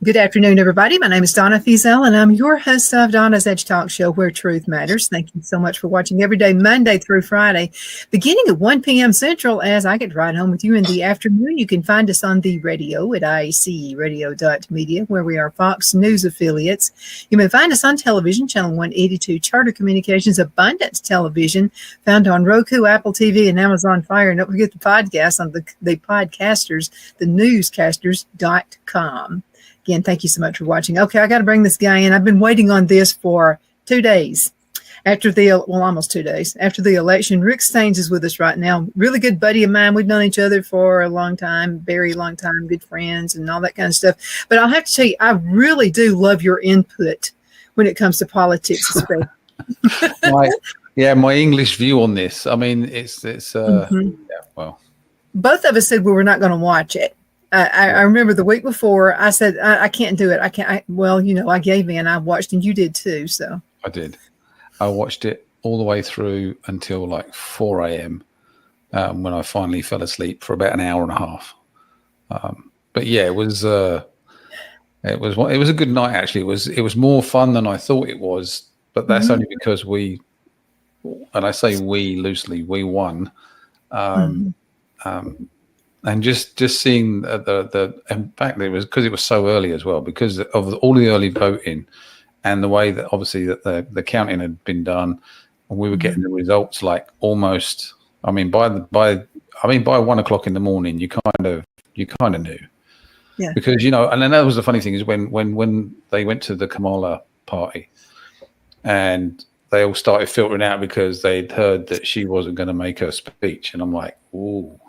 Good afternoon, everybody. My name is Donna Fiesel, and I'm your host of Donna's Edge Talk Show, where truth matters. Thank you so much for watching every day, Monday through Friday, beginning at 1 p.m. Central, as I get to ride home with you in the afternoon. You can find us on the radio at iecradio.media, where we are Fox News affiliates. You may find us on television, channel 182, Charter Communications, Abundance Television, found on Roku, Apple TV, and Amazon Fire. And don't forget the podcast on the podcasters, the newscasters.com. Again, thank you so much for watching. Okay, I got to bring this guy in. I've been waiting on this for 2 days. Almost 2 days after the election. Rick Staines is with us right now. Really good buddy of mine. We've known each other for a long time, very long time, good friends and all that kind of stuff. But I'll have to tell you, I really do love your input when it comes to politics. My English view on this. I mean, well. Both of us said we were not going to watch it. I remember the week before I said, I can't do it. I gave in. I watched, and you did too. So I did. I watched it all the way through until like 4 a.m. When I finally fell asleep for about an hour and a half. But yeah, it was a good night. Actually, it was more fun than I thought it was. But that's only because and I say we loosely, we won. And just seeing the in fact, it was because it was so early as well, because of all the early voting and the way that obviously that the counting had been done, and we were getting the results like almost. I mean, by 1 o'clock in the morning, you kind of knew, because and then that was the funny thing is when they went to the Kamala party, and they all started filtering out because they'd heard that she wasn't going to make her speech, and I'm like, ooh.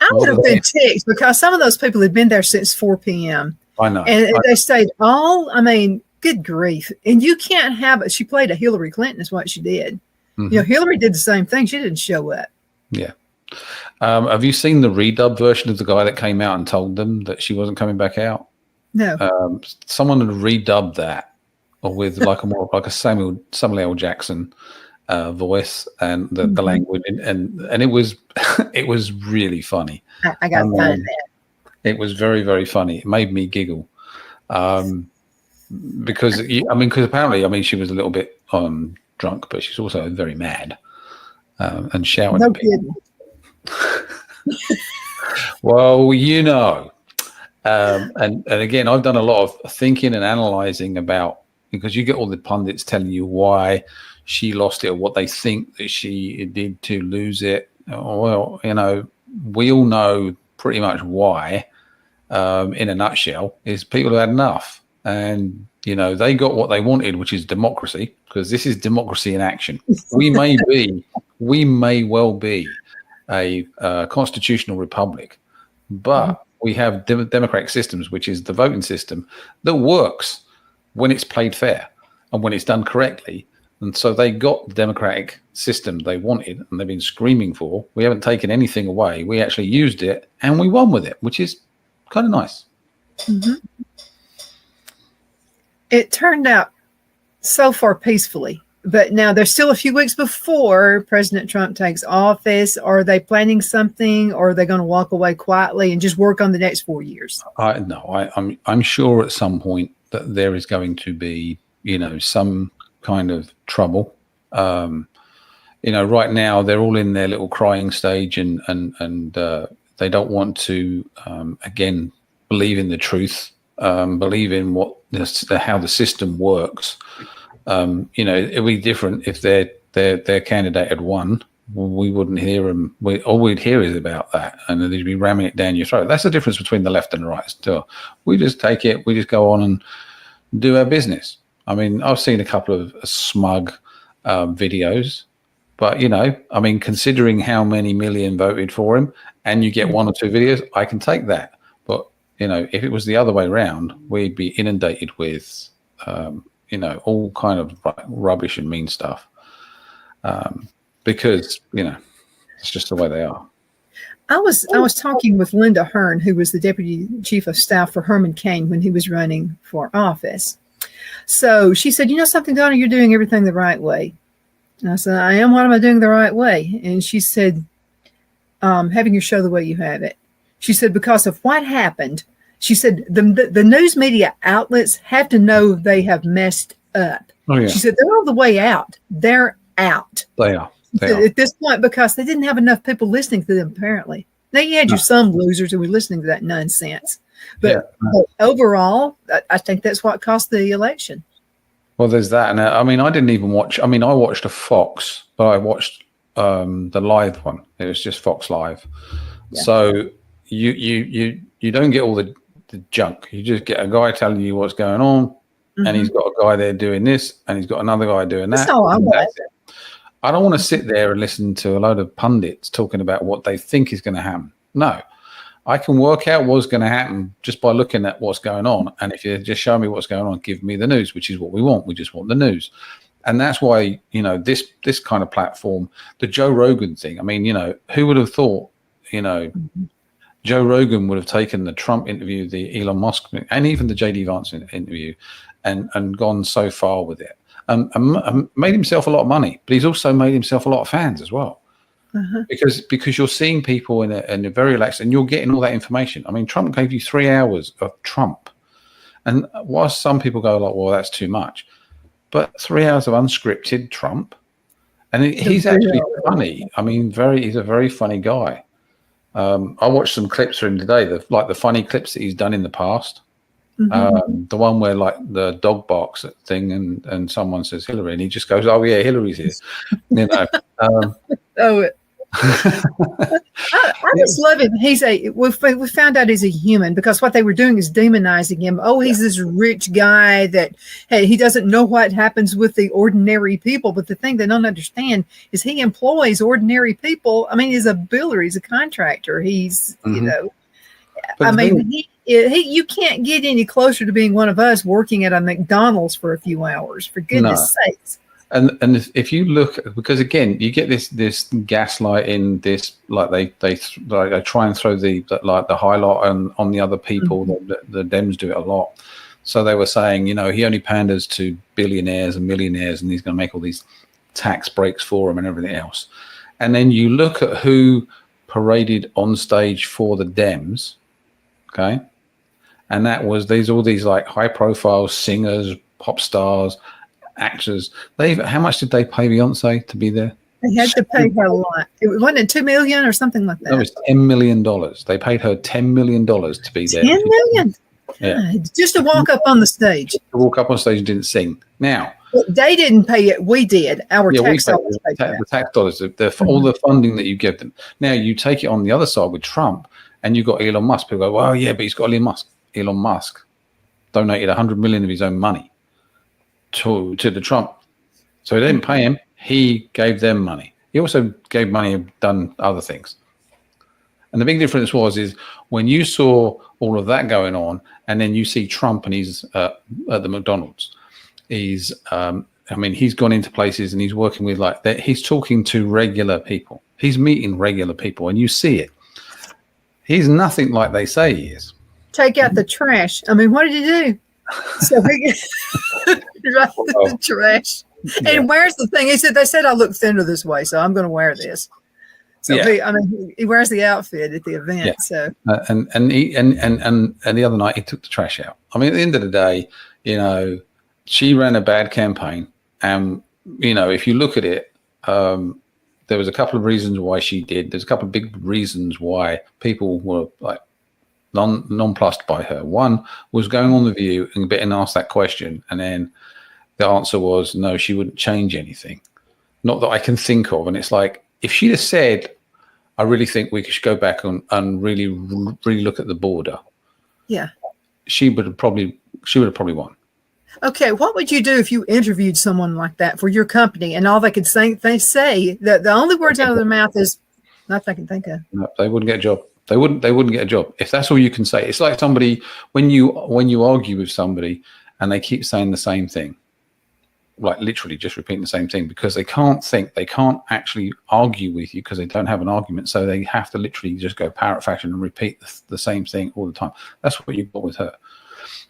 I would have been ticked because some of those people had been there since 4 p.m. I know. And they stayed good grief. And you can't have it. She played a Hillary Clinton is what she did. Mm-hmm. Hillary did the same thing. She didn't show up. Yeah. Have you seen the redub version of the guy that came out and told them that she wasn't coming back out? No. Someone had redubbed that with like a Samuel L. Jackson voice and the language, and it was it was really funny. I got to find that. It was very, very funny. It made me giggle, because apparently she was a little bit drunk, but she's also very mad and shouting. No kidding. Well, and again, I've done a lot of thinking and analyzing about, because you get all the pundits telling you why she lost it or what they think that she did to lose it. Well, we all know pretty much why, in a nutshell, is people who had enough. And, they got what they wanted, which is democracy, because this is democracy in action. We may well be a constitutional republic, but we have democratic systems, which is the voting system that works when it's played fair and when it's done correctly. And so they got the democratic system they wanted, and they've been screaming for. We haven't taken anything away. We actually used it, and we won with it, which is kind of nice. Mm-hmm. It turned out so far peacefully, but now there's still a few weeks before President Trump takes office. Are they planning something, or are they going to walk away quietly and just work on the next 4 years? I'm sure at some point that there is going to be, some kind of trouble. Right now they're all in their little crying stage, and they don't want to again believe in the truth, believe in how the system works. It'd be different if their candidate had won. We wouldn't hear them. All we'd hear is about that, and they'd be ramming it down your throat. That's the difference between the left and the right. Still, we just take it. We just go on and do our business. I mean, I've seen a couple of smug videos, but considering how many million voted for him, and you get 1 or 2 videos, I can take that. But if it was the other way around, we'd be inundated with all kind of rubbish and mean stuff, because it's just the way they are. I was talking with Linda Hearn, who was the deputy chief of staff for Herman Cain when he was running for office. So she said, something, Donna, you're doing everything the right way. And I said, I am. What am I doing the right way? And she said, having your show the way you have it. She said, because of what happened, She said the news media outlets have to know they have messed up. Oh, yeah. She said they're all the way out. They're out. They are. At this point, because they didn't have enough people listening to them, apparently. Now, you had some losers who were listening to that nonsense. But overall, I think that's what cost the election. Well, there's that. And I mean, I didn't even watch. I mean, I watched a Fox, but I watched the live one. It was just Fox Live. Yeah. So you don't get all the junk. You just get a guy telling you what's going on, and he's got a guy there doing this, and he's got another guy doing that. That's all I want. I don't want to sit there and listen to a load of pundits talking about what they think is going to happen. No, I can work out what's going to happen just by looking at what's going on. And if you just show me what's going on, give me the news, which is what we want. We just want the news. And that's why, you know, this kind of platform, the Joe Rogan thing. I mean, you know, who would have thought, you know, Joe Rogan would have taken the Trump interview, the Elon Musk, and even the JD Vance interview and gone so far with it. And made himself a lot of money, but he's also made himself a lot of fans as well, because you're seeing people in a very relaxed, and you're getting all that information. I mean, Trump gave you 3 hours of Trump, and whilst some people go like, "Well, that's too much," but 3 hours of unscripted Trump, and he's actually funny. I mean, he's a very funny guy. I watched some clips from him today, the funny clips that he's done in the past. The one where like the dog barks thing and someone says Hillary and he just goes, "Oh yeah, Hillary's here." You know. I just love him. We found out he's a human, because what they were doing is demonizing him. Oh, he's this rich guy that, hey, he doesn't know what happens with the ordinary people. But the thing they don't understand is he employs ordinary people. I mean, he's a builder, he's a contractor, he's you know. But I mean, you can't get any closer to being one of us working at a McDonald's for a few hours, for goodness sakes. And if you look, because again, you get this gaslighting, this like they try and throw the highlight on the other people. The Dems do it a lot. So they were saying, you know, he only panders to billionaires and millionaires, and he's going to make all these tax breaks for them and everything else. And then you look at who paraded on stage for the Dems. Okay, and that was all these like high profile singers, pop stars, actors. How much did they pay Beyonce to be there? They had to pay her a lot. It wasn't $2 million or something like that. It was $10 million. They paid her $10 million to be there. $10 million? Yeah, just to walk up on the stage. To walk up on stage and didn't sing. Now they didn't pay it. We did. Our tax dollars paid the tax dollars. All the funding that you give them. Now you take it on the other side with Trump. And you've got Elon Musk. People go, well, yeah, but he's got Elon Musk. Elon Musk donated $100 million of his own money to the Trump. So they didn't pay him. He gave them money. He also gave money and done other things. And the big difference is when you saw all of that going on, and then you see Trump and he's at the McDonald's. He's gone into places and he's working with he's talking to regular people. He's meeting regular people, and you see it. He's nothing like they say he is. Take out the trash. I mean, what did he do? So he the trash. Yeah. And wears the thing. He said, they said I look thinner this way, so I'm going to wear this. So he wears the outfit at the event. Yeah. So and the other night he took the trash out. I mean, at the end of the day, you know, she ran a bad campaign, and you know, if you look at it, there was a couple of reasons why she did. There's a couple of big reasons why people were like nonplussed by her. One was going on The View and asked that question, and then the answer was no, she wouldn't change anything. Not that I can think of. And it's like, if she'd have said, I really think we should go back and really look at the border. Yeah. She would have probably won. Okay, what would you do if you interviewed someone like that for your company, and all they could say that the only words out of their mouth is nothing I can think of? No, they wouldn't get a job. They wouldn't get a job if that's all you can say. It's like somebody when you argue with somebody and they keep saying the same thing, like literally just repeating the same thing, because they can't think, they can't actually argue with you because they don't have an argument, so they have to literally just go parrot fashion and repeat the same thing all the time. That's what you got with her.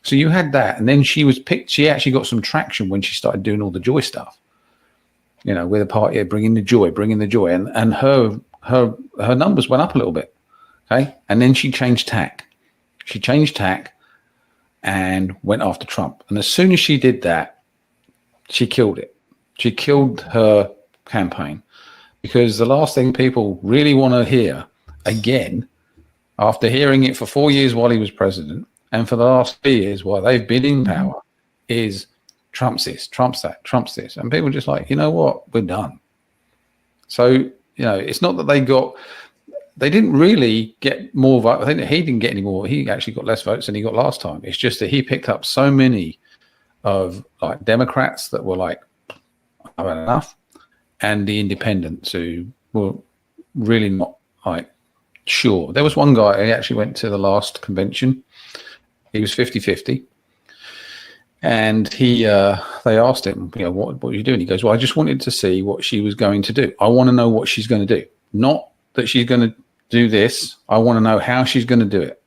So you had that, and then she was picked. She actually got some traction when she started doing all the joy stuff. You know, with a party, bringing the joy, and her numbers went up a little bit. Okay, and then she changed tack, She changed tack and went after Trump. And as soon as she did that, she killed it. She killed her campaign, because the last thing people really want to hear again, after hearing it for 4 years while he was president and for the last 3 years while they've been in power, is Trump's this, Trump's that, Trump's this. And people are just like, you know what, we're done. So, it's not that they didn't really get more votes. I think he didn't get any more. He actually got less votes than he got last time. It's just that he picked up so many of like Democrats that were like, I've had enough, and the independents who were really not like sure. There was one guy, he actually went to the last convention. He was 50-50. And they asked him, what are you doing? He goes, well, I just wanted to see what she was going to do. I want to know what she's going to do. Not that she's going to do this. I want to know how she's going to do it.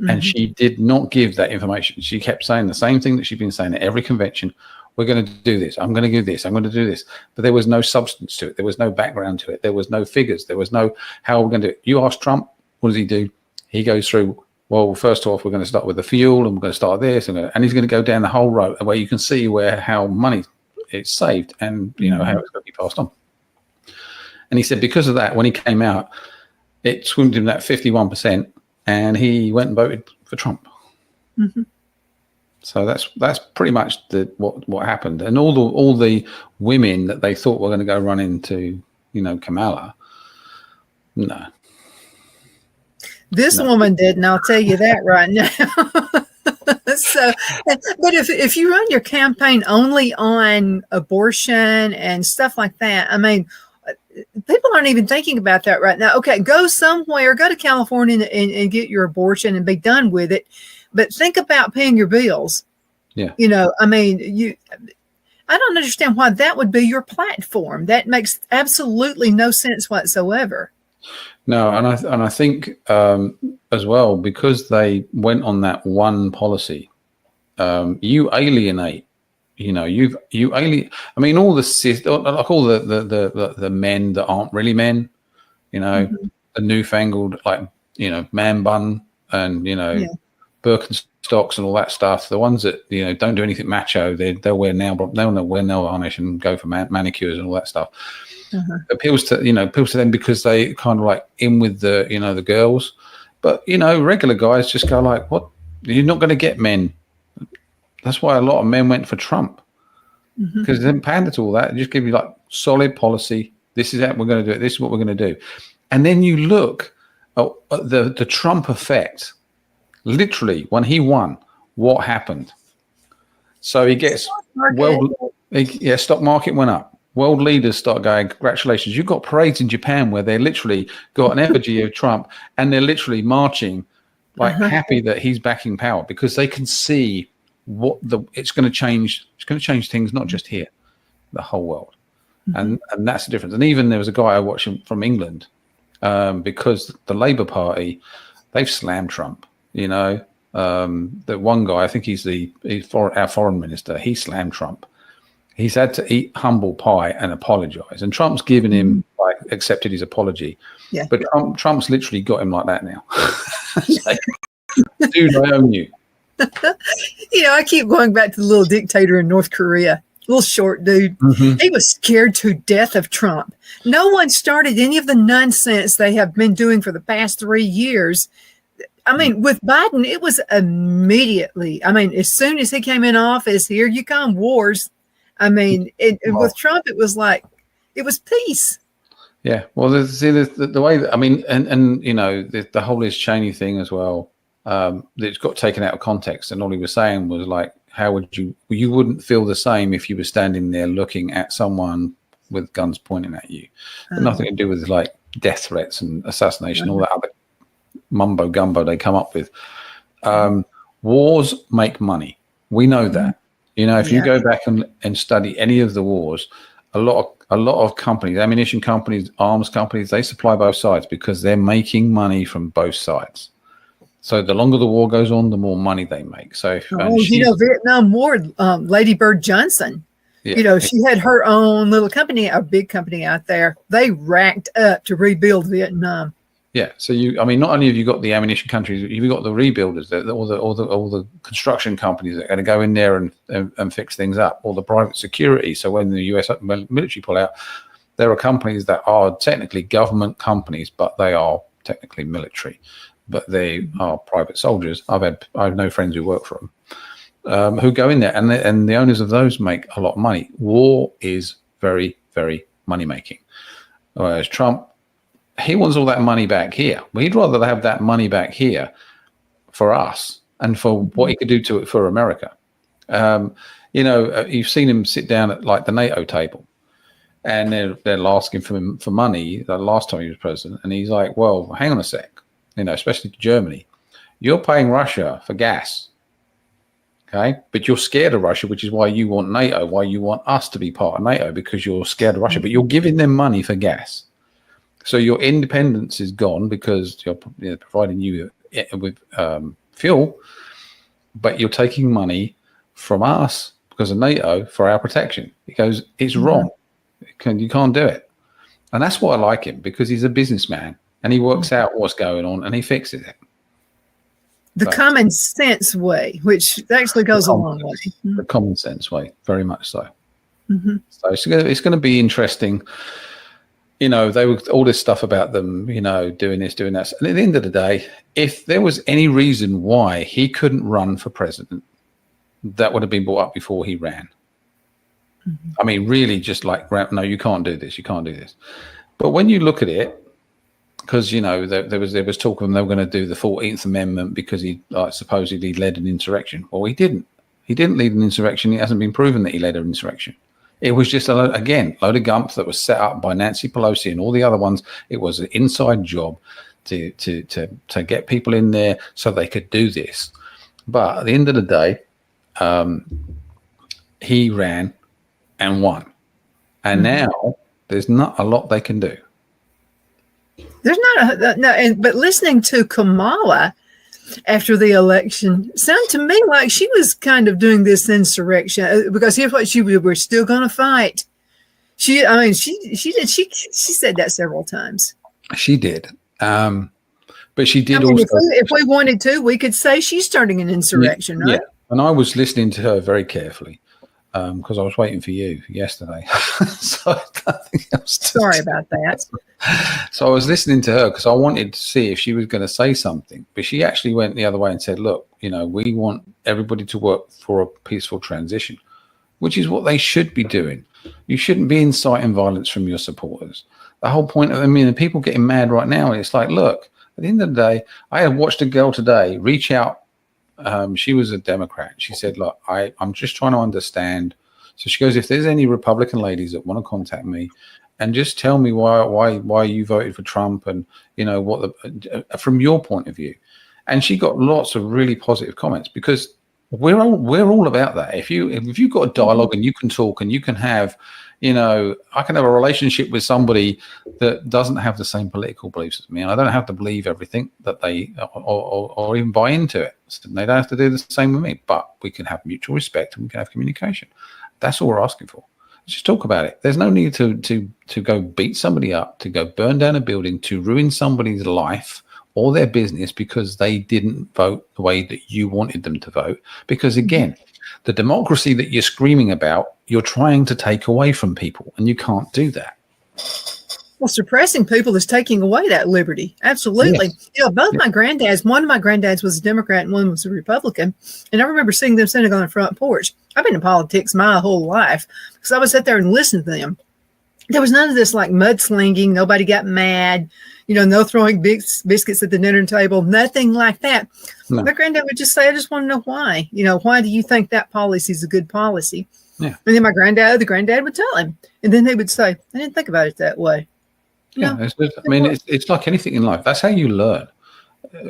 Mm-hmm. And she did not give that information. She kept saying the same thing that she'd been saying at every convention. We're going to do this. I'm going to do this. I'm going to do this. But there was no substance to it. There was no background to it. There was no figures. There was no how we're going to do it. You ask Trump, what does he do? He goes through, well, first off, we're going to start with the fuel, and we're going to start this, and he's going to go down the whole road where you can see how money it's saved and, how it's going to be passed on. And he said because of that, when he came out, it swoomed him that 51%, and he went and voted for Trump. Mm-hmm. So that's pretty much what happened. And all the women that they thought were going to go run into, Kamala, no. This woman did, and I'll tell you that right now. So, but if you run your campaign only on abortion and stuff like that, I mean, people aren't even thinking about that right now. Okay, go somewhere, go to California and get your abortion and be done with it. But think about paying your bills. Yeah. I mean, I don't understand why that would be your platform. That makes absolutely no sense whatsoever. No, and I think as well, because they went on that one policy, you alienate. You alienate. I mean, all the men that aren't really men. The newfangled man bun and Birkenstocks and all that stuff. The ones that don't do anything macho, they'll wear nail varnish and go for manicures and all that stuff. Appeals to them because they kind of like in with the the girls, but regular guys just go like, what? You're not going to get men. That's why a lot of men went for Trump, because they didn't pander to all that. Just give you like solid policy. This is how we're going to do it. This is what we're going to do. And then you look at the Trump effect. Literally, when he won, what happened? So he gets stock market went up. World leaders start going, congratulations. You've got parades in Japan where they literally got an effigy of Trump, and they're literally marching like happy that he's backing power, because they can see what it's going to change. It's going to change things, not just here, the whole world. And that's the difference. And even there was a guy I watched from England, because the Labour Party, they've slammed Trump. The one guy, I think he's our foreign minister, he slammed Trump. He's had to eat humble pie and apologize. And Trump's given him, accepted his apology. Yeah. But Trump's literally got him like that now. Like, dude, I own you. I keep going back to the little dictator in North Korea, little short dude. He was scared to death of Trump. No one started any of the nonsense they have been doing for the past 3 years. I mean, with Biden, it was immediately. I mean, as soon as he came in office, here you come, wars. I mean, with Trump, it was like, it was peace. Yeah. Well, the way that, I mean, and the whole Liz Cheney thing as well, it's got taken out of context. And all he was saying was like, how would you wouldn't feel the same if you were standing there looking at someone with guns pointing at you. Nothing to do with like death threats and assassination, all that other mumbo gumbo they come up with. Wars make money. We know that. If you go back and study any of the wars, a lot of companies, ammunition companies, arms companies, they supply both sides because they're making money from both sides. So the longer the war goes on, the more money they make. So Vietnam War, Lady Bird Johnson, she had her own little company, a big company out there. They racked up to rebuild Vietnam. Yeah. So I mean, not only have you got the ammunition countries, you've got the rebuilders, all the construction companies that are going to go in there and fix things up, or the private security. So when the US military pull out, there are companies that are technically government companies, but they are technically military, but they are private soldiers. I have no friends who work for them, who go in there, and the owners of those make a lot of money. War is very, very money making. Whereas Trump, he wants all that money back here. We'd rather have that money back here for us and for what he could do to it for America. You've seen him sit down at like the NATO table, and they're asking for money the last time he was president, and he's like, well, hang on a sec, especially Germany, you're paying Russia for gas, okay, but you're scared of Russia, which is why you want NATO, why you want us to be part of NATO, because you're scared of Russia, but you're giving them money for gas. So your independence is gone because you're providing you with fuel, but you're taking money from us because of NATO for our protection. He goes, it's wrong. You can't do it. And that's why I like him, because he's a businessman and he works out what's going on and he fixes it. The common sense way, which actually goes a long way. The common sense way, very much so. Mm-hmm. So it's going to be interesting. They were all this stuff about them, doing this, doing that. And at the end of the day, if there was any reason why he couldn't run for president, that would have been brought up before he ran. Mm-hmm. I mean, really just like, no, you can't do this. You can't do this. But when you look at it, because, there was talk of them, they were going to do the 14th Amendment because he supposedly led an insurrection. Well, he didn't. He didn't lead an insurrection. It hasn't been proven that he led an insurrection. It was just, load of gump that was set up by Nancy Pelosi and all the other ones. It was an inside job to get people in there so they could do this. But at the end of the day, he ran and won. And now there's not a lot they can do. There's not but listening to Kamala after the election sounded to me like she was kind of doing this insurrection, because here's what we're still going to fight. She said that several times. She did. But she did also. If we wanted to, we could say she's starting an insurrection, right? Yeah. And I was listening to her very carefully because I was waiting for you yesterday. So sorry about that. So I was listening to her because I wanted to see if she was going to say something, but she actually went the other way and said, look, we want everybody to work for a peaceful transition, which is what they should be doing. You shouldn't be inciting violence from your supporters. The whole point of, the people getting mad right now, it's like, look, at the end of the day, I had watched a girl today reach out. She was a Democrat. She said, look, I'm just trying to understand. So she goes, if there's any Republican ladies that want to contact me, and just tell me why you voted for Trump, and what from your point of view. And she got lots of really positive comments, because we're all about that. If you've got a dialogue and you can talk and you can have, I can have a relationship with somebody that doesn't have the same political beliefs as me, and I don't have to believe everything that they or even buy into it. So they don't have to do the same with me, but we can have mutual respect and we can have communication. That's all we're asking for. Just talk about it. There's no need to go beat somebody up, to go burn down a building, to ruin somebody's life or their business because they didn't vote the way that you wanted them to vote. Because again, the democracy that you're screaming about, you're trying to take away from people, and you can't do that. Well, suppressing people is taking away that liberty. Absolutely. Yes. Both my granddads, one of my granddads was a Democrat and one was a Republican. And I remember seeing them sitting on the front porch. I've been in politics my whole life because I would sit there and listen to them. There was none of this like mudslinging. Nobody got mad, no throwing biscuits at the dinner table, nothing like that. No. My granddad would just say, I just want to know why. Why do you think that policy is a good policy? Yeah. And then the granddad would tell him. And then they would say, I didn't think about it that way. Yeah, it's like anything in life. That's how you learn.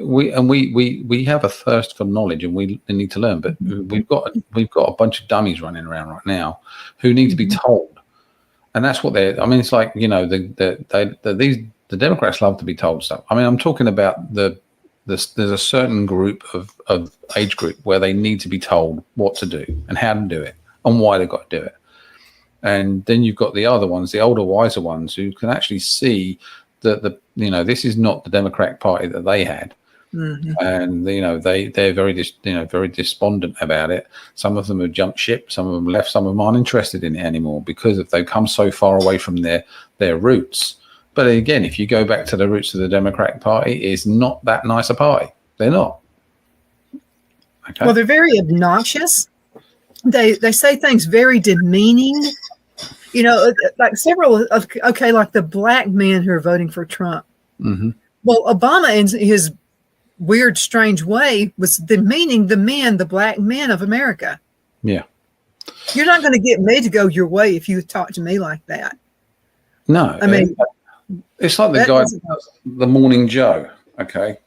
We have a thirst for knowledge, and we need to learn. But we've got a bunch of dummies running around right now who need to be told, and that's what they're. It's like the Democrats love to be told stuff. I'm talking about there's a certain group of age group where they need to be told what to do and how to do it and why they've got to do it. And then you've got the other ones, the older, wiser ones, who can actually see this is not the Democratic Party that they had. Mhm. And they're very despondent about it. Some of them have jumped ship, some of them left, some of them aren't interested in it anymore because they've come so far away from their roots. But again, if you go back to the roots of the Democratic Party, it's not that nice a party. They're not. Okay. Well, they're very obnoxious. They say things very demeaning. Like several of like the black men who are voting for Trump. Mm-hmm. Well, Obama in his weird, strange way was demeaning the black men of America. Yeah. You're not going to get me to go your way if you talk to me like that. No. I mean, it's like the guy, the Morning Joe. Okay.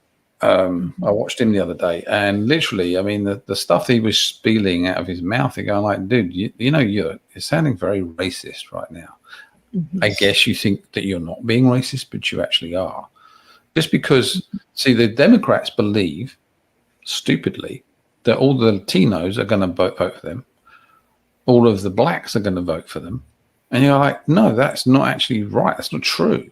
I watched him the other day, and literally, I mean, the stuff he was spilling out of his mouth, you're going like, dude, you're sounding very racist right now. Mm-hmm. I guess you think that you're not being racist, but you actually are. Just because, see, the Democrats believe, stupidly, that all the Latinos are going to vote for them. All of the blacks are going to vote for them. And you're like, no, that's not actually right. That's not true.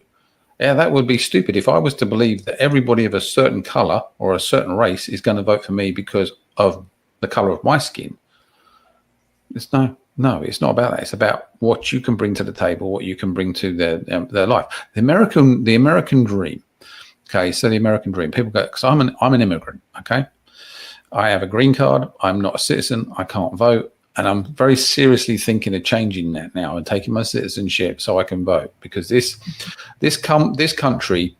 Yeah, that would be stupid. If I was to believe that everybody of a certain color or a certain race is going to vote for me because of the color of my skin, it's no, it's not about that. It's about what you can bring to the table, what you can bring to their life. The American dream. Okay, so the American dream. People go, because I'm an immigrant. Okay, I have a green card. I'm not a citizen. I can't vote. And I'm very seriously thinking of changing that now and taking my citizenship so I can vote, because this country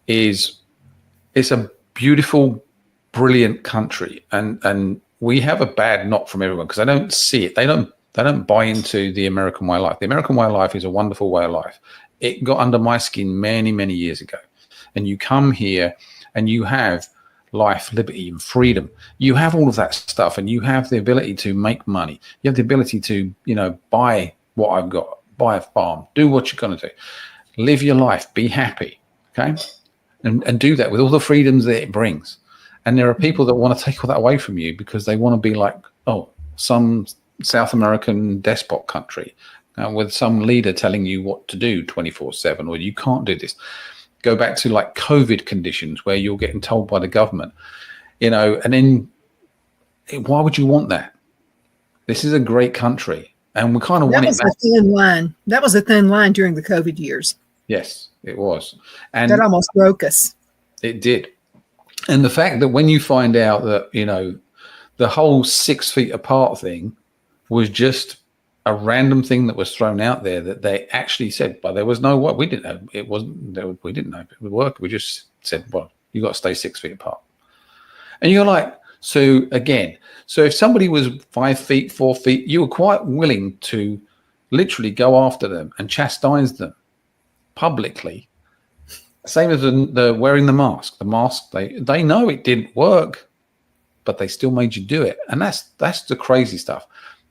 it's a beautiful, brilliant country, and we have a bad knock from everyone because they don't see it. They don't buy into the American way of life. The American way of life is a wonderful way of life. It got under my skin many, many years ago, and you come here and you have life, liberty, and freedom. You have all of that stuff, and you have the ability to make money. You have the ability to, buy what I've got, buy a farm, do what you're going to do, live your life, be happy, okay, and do that with all the freedoms that it brings. And there are people that want to take all that away from you because they want to be like, some South American despot country with some leader telling you what to do 24/7, or you can't do this. Go back to like COVID conditions where you're getting told by the government, and then why would you want that? This is a great country, and we kind of want it back. That was a thin line during the COVID years. Yes, it was. And that almost broke us. It did. And the fact that when you find out that, the whole 6 feet apart thing was just a random thing that was thrown out there that they actually said, but there was no what we didn't know. It wasn't, we didn't know if it would work. We just said, well, you got to stay 6 feet apart. And you're like, so if somebody was 5 feet, 4 feet, you were quite willing to literally go after them and chastise them publicly. Same as the wearing the mask. The mask, they know it didn't work, but they still made you do it. And that's the crazy stuff.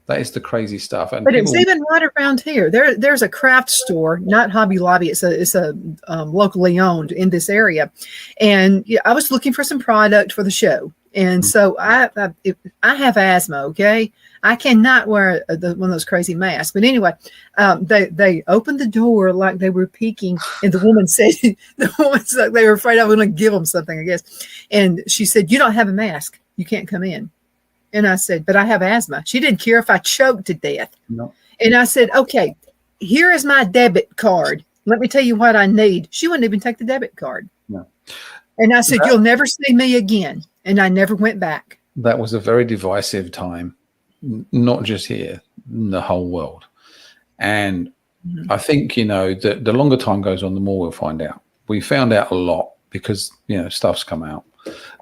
That is the crazy stuff. And but it's even right around here. There's a craft store, not Hobby Lobby. It's a locally owned in this area. And I was looking for some product for the show. And so I have asthma, okay? I cannot wear one of those crazy masks. But anyway, they opened the door like they were peeking, and the woman said they were afraid I was going to give them something, I guess. And she said, "You don't have a mask. You can't come in." And I said, "But I have asthma." She didn't care if I choked to death. No. And I said, "Okay, here is my debit card. Let me tell you what I need." She wouldn't even take the debit card. No. And I said, "You'll never see me again." And I never went back. That was a very divisive time, not just here, in the whole world. And I think, the longer time goes on, the more we'll find out. We found out a lot because, stuff's come out.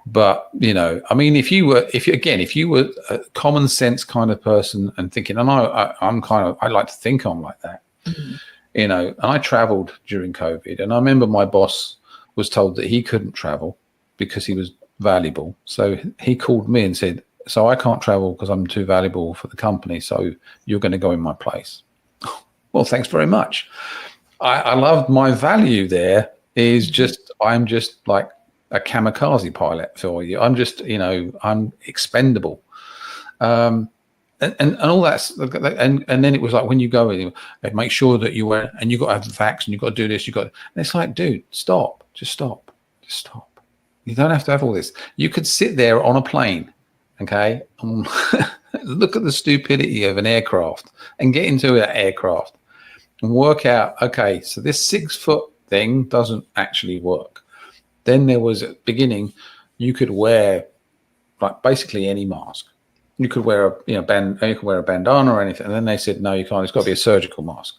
But, I mean, if you were a common sense kind of person and thinking, and I like to think I'm like that, and I traveled during COVID, and I remember my boss was told that he couldn't travel because he was valuable. So he called me and said, "So I can't travel because I'm too valuable for the company. So you're going to go in my place." Well, thanks very much. I love my value there is just, I'm just like a kamikaze pilot for you. I'm just, I'm expendable. And and all that's, and then it was like, when you go in, they make sure that you wear, and you got to have the facts, and you got to do this, and it's like, dude, stop, just stop. You don't have to have all this. You could sit there on a plane, okay, and look at the stupidity of an aircraft and get into that aircraft and work out, okay, so this 6 foot thing doesn't actually work. Then there was, at the beginning, you could wear like basically any mask. You could wear you could wear a bandana or anything. And then they said, no, you can't. It's got to be a surgical mask.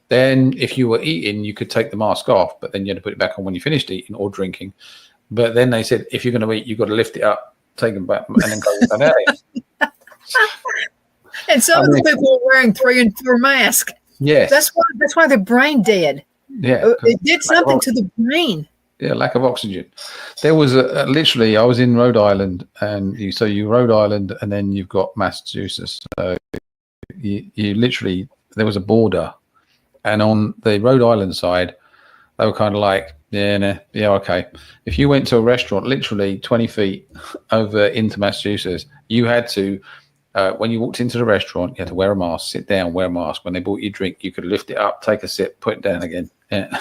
Then if you were eating, you could take the mask off, but then you had to put it back on when you finished eating or drinking. But then they said, if you're going to eat, you've got to lift it up, take them back, and then go without it. And some of the people were wearing 3 and 4 masks. Yes. That's why they're brain dead. Yeah. It did something to the brain. Yeah, lack of oxygen. There was literally, I was in Rhode Island, and you Rhode Island, and then you've got Massachusetts. So you literally, there was a border, and on the Rhode Island side, they were kind of like, yeah, okay. If you went to a restaurant, literally 20 feet over into Massachusetts, you had to, when you walked into the restaurant, you had to wear a mask, sit down, wear a mask. When they bought you a drink, you could lift it up, take a sip, put it down again. Yeah.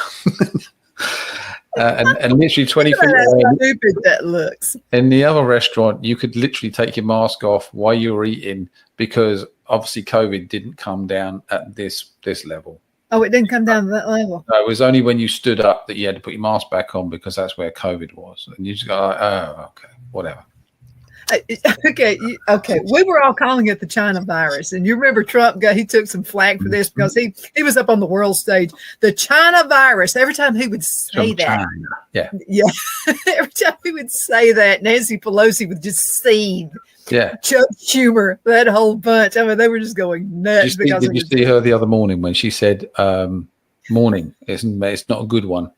And literally 20 feet away, stupid that looks. In the other restaurant, you could literally take your mask off while you were eating, because obviously COVID didn't come down at this level. Oh, it didn't come down to that level. No, it was only when you stood up that you had to put your mask back on, because that's where COVID was. And you just go, oh, okay, whatever. Okay. We were all calling it the China virus, and you remember Trump he took some flack for this because he was up on the world stage. The China virus. Every time he would say that, yeah. Every time he would say that, Nancy Pelosi would just seethe. Yeah. Chuck Schumer, that whole bunch. I mean, they were just going nuts. Did you see her the other morning when she said, "Morning, it's not a good one."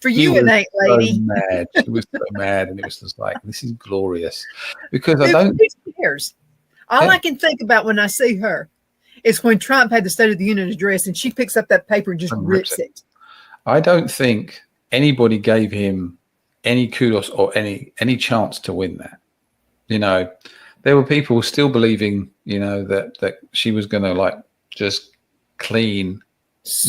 For you, it ain't, lady. So mad. She was so mad, and it was just like, this is glorious, because I don't. Who cares? All I can think about when I see her is when Trump had the State of the Union address, and she picks up that paper and just rips it. I don't think anybody gave him any kudos or any chance to win that. You know, there were people still believing, you know, that she was going to like just clean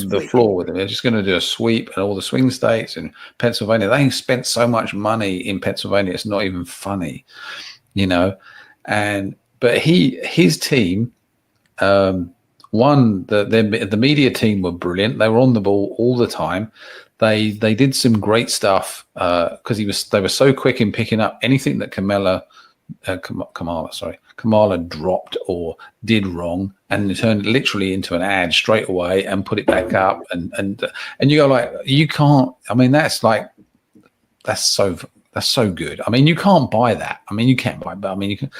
the floor with them. They're just going to do a sweep, and all the swing states in Pennsylvania. They spent so much money in Pennsylvania, it's not even funny, you know. But his team, the media team were brilliant. They were on the ball all the time. They did some great stuff because they were so quick in picking up anything that Kamala dropped or did wrong, and turned it literally into an ad straight away and put it back up, and you go like, you can't. I mean, that's so good. I mean, you can't buy that. I mean, you can't buy, but I mean, you can.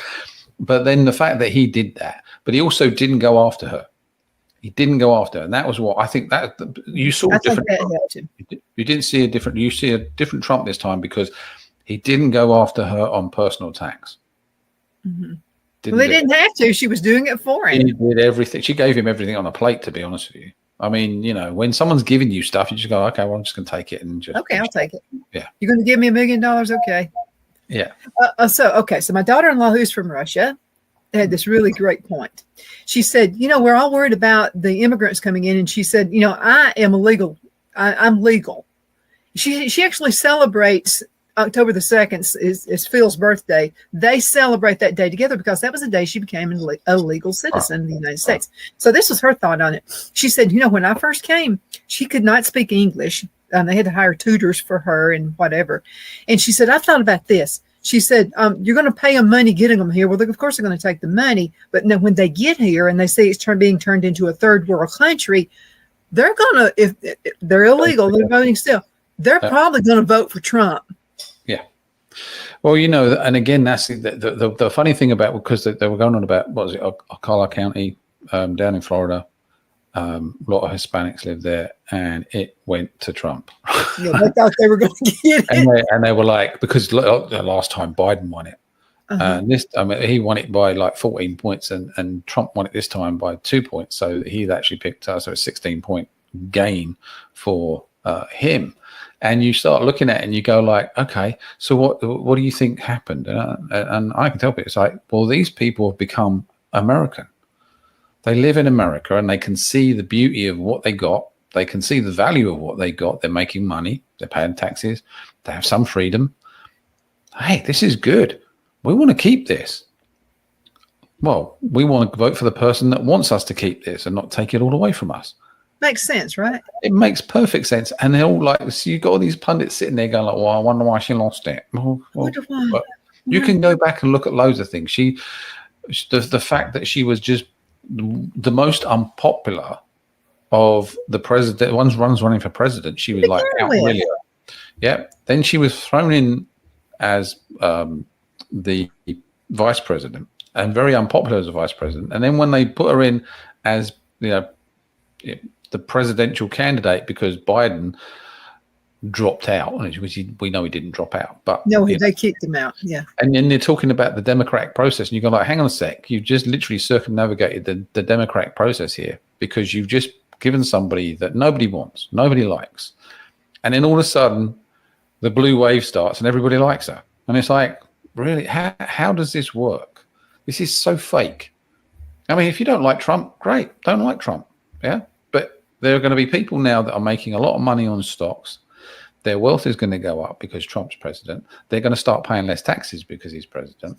But then the fact that he did that, but he also didn't go after her. He didn't go after her, and that was what I think that you saw. You didn't see a different. You see a different Trump this time, because he didn't go after her on personal attacks. Mm-hmm. Well, they didn't have to. She was doing it for him. She did everything. She gave him everything on a plate, to be honest with you. I mean, you know, when someone's giving you stuff, you just go, okay, well, I'm just going to take it and just. Okay, I'll take it. Yeah. You're going to give me $1 million? Okay. Yeah. So my daughter-in-law, who's from Russia, had this really great point. She said, you know, we're all worried about the immigrants coming in. And she said, you know, I am illegal. I'm legal. She actually celebrates October the 2nd is Phil's birthday. They celebrate that day together because that was the day she became a legal citizen of the United States. So this was her thought on it. She said, you know, when I first came, she could not speak English. They had to hire tutors for her and whatever. And she said, I've thought about this. She said, you're going to pay them money getting them here. Well, of course, they're going to take the money. But then when they get here and they see it's being turned into a third world country, they're going to, if they're illegal, they're voting still. They're probably going to vote for Trump. Yeah. Well, you know, and again, that's the funny thing about, because they were going on about, what was it, Ocala County down in Florida. A lot of Hispanics live there, and it went to Trump. Yeah, they thought they were going to get it. And they were like, because the last time Biden won it, and this, I mean, he won it by like 14 points, and Trump won it this time by 2 points. So he'd actually picked so a 16-point gain for him. And you start looking at it and you go like, okay, so what do you think happened? And I can tell people, it's like, well, these people have become American. They live in America and they can see the beauty of what they got. They can see the value of what they got. They're making money. They're paying taxes. They have some freedom. Hey, this is good. We want to keep this. Well, we want to vote for the person that wants us to keep this and not take it all away from us. Makes sense, right? It makes perfect sense. And they're all like, so you've got all these pundits sitting there going like, well, I wonder why she lost it. Well, you can go back and look at loads of things. The fact that she was just the most unpopular of the president, one's running for president. She was like, really? Yeah. Then she was thrown in as the vice president and very unpopular as a vice president. And then when they put her in as, the presidential candidate because Biden dropped out, which we know he didn't drop out, but no, they kicked him out. Yeah. And then they're talking about the democratic process, and you go like, hang on a sec, you've just literally circumnavigated the democratic process here because you've just given somebody that nobody wants, nobody likes, and then all of a sudden the blue wave starts and everybody likes her, and it's like, really, how does this work? This is so fake. I mean, if you don't like Trump, great, don't like Trump, yeah, but there are going to be people now that are making a lot of money on stocks. Their wealth is going to go up because Trump's president. They're going to start paying less taxes because he's president.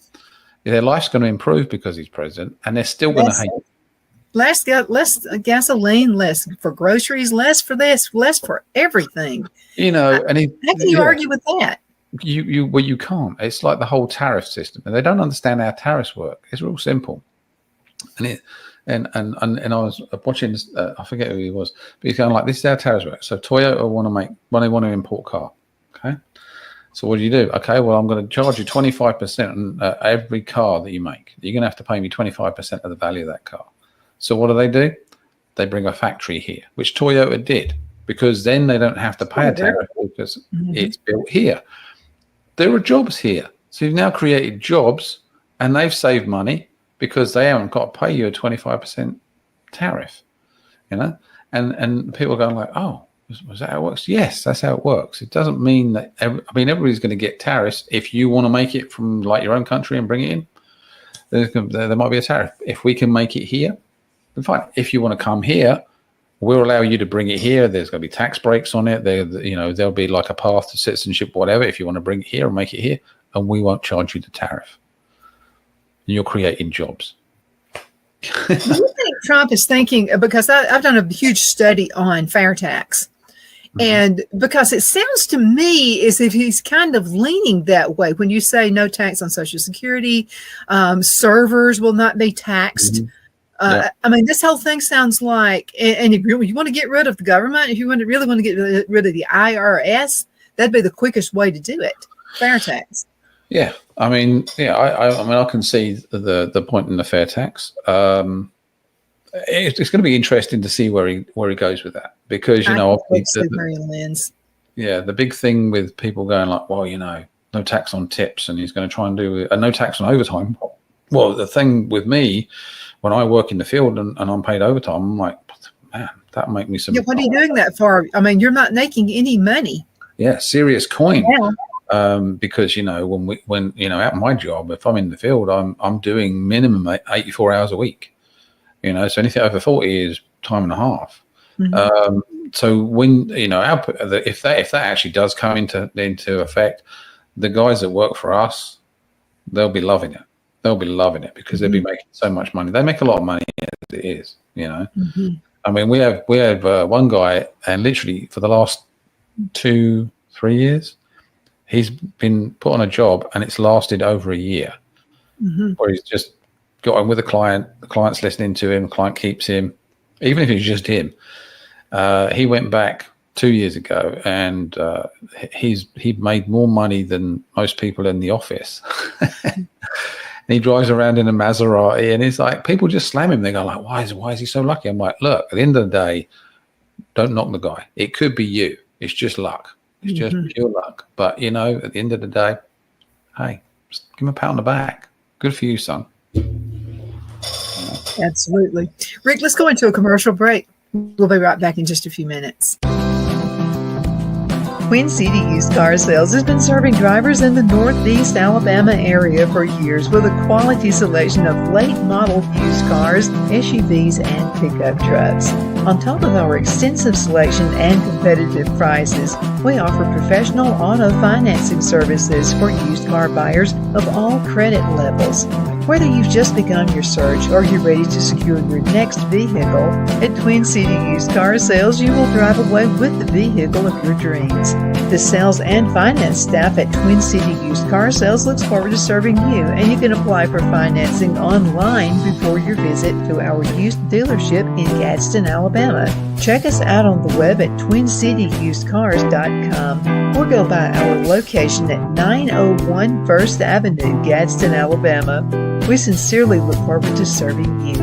Their life's going to improve because he's president, and they're still going to hate him. Less gasoline, less for groceries, less for this, less for everything. And how can you argue with that? You can't. It's like the whole tariff system, and they don't understand how tariffs work. It's real simple, and I was watching this, I forget who he was, but he's going like, this is how tariffs work. So Toyota when they want to import a car, okay? So what do you do? Okay, well, I'm going to charge you 25% on every car that you make. You're going to have to pay me 25% of the value of that car. So what do? They bring a factory here, which Toyota did, because then they don't have to pay a tariff because it's built here. There are jobs here. So you've now created jobs and they've saved money, because they haven't got to pay you a 25% tariff, and people are going like, oh, was that how it works? Yes, that's how it works. It doesn't mean that, everybody's going to get tariffs. If you want to make it from like your own country and bring it in, there might be a tariff. If we can make it here, then fine. If you want to come here, we'll allow you to bring it here. There's going to be tax breaks on it. There'll be like a path to citizenship, whatever, if you want to bring it here and make it here, and we won't charge you the tariff. You're creating jobs. Do you think Trump is thinking, because I've done a huge study on fair tax, and because it sounds to me as if he's kind of leaning that way. When you say no tax on Social Security, servers will not be taxed. I mean, this whole thing sounds like, and if you want to get rid of the government, if you really want to get rid of the IRS, that'd be the quickest way to do it. Fair tax. Yeah, I mean, I can see the point in the fair tax. It's going to be interesting to see where he goes with that, because the big thing with people going like, well, no tax on tips, and he's going to try and do no tax on overtime. Well, the thing with me, when I work in the field and I'm paid overtime, I'm like, man, that'll make me some. Yeah, what are you doing that for? I mean, you're not making any money. Yeah, serious coin. Yeah. Because when at my job, if I'm in the field, I'm doing minimum 84 hours a week. So anything over 40 is time and a half. So when output, if that actually does come into effect, the guys that work for us, they'll be loving it. They'll be loving it because they'll be making so much money. They make a lot of money as it is. I mean, we have one guy, and literally for the last 2-3 years, he's been put on a job and it's lasted over a year, where he's just got on with a client. The client's listening to him. The client keeps him, even if it's just him. He went back 2 years ago, and he made more money than most people in the office. And he drives around in a Maserati, and it's like people just slam him. They go like, why is he so lucky? I'm like, look, at the end of the day, don't knock the guy. It could be you. It's just luck. It's just pure luck. But, at the end of the day, hey, just give him a pat on the back. Good for you, son. Absolutely. Rick, let's go into a commercial break. We'll be right back in just a few minutes. Twin City Used Car Sales has been serving drivers in the Northeast Alabama area for years with a quality selection of late model used cars, SUVs, and pickup trucks. On top of our extensive selection and competitive prices, we offer professional auto financing services for used car buyers of all credit levels. Whether you've just begun your search or you're ready to secure your next vehicle, at Twin City Used Car Sales, you will drive away with the vehicle of your dreams. The sales and finance staff at Twin City Used Car Sales looks forward to serving you, and you can apply for financing online before your visit to our used dealership in Gadsden, Alabama. Check us out on the web at twincityusedcars.com or go by our location at 901 First Avenue, Gadsden, Alabama. We sincerely look forward to serving you.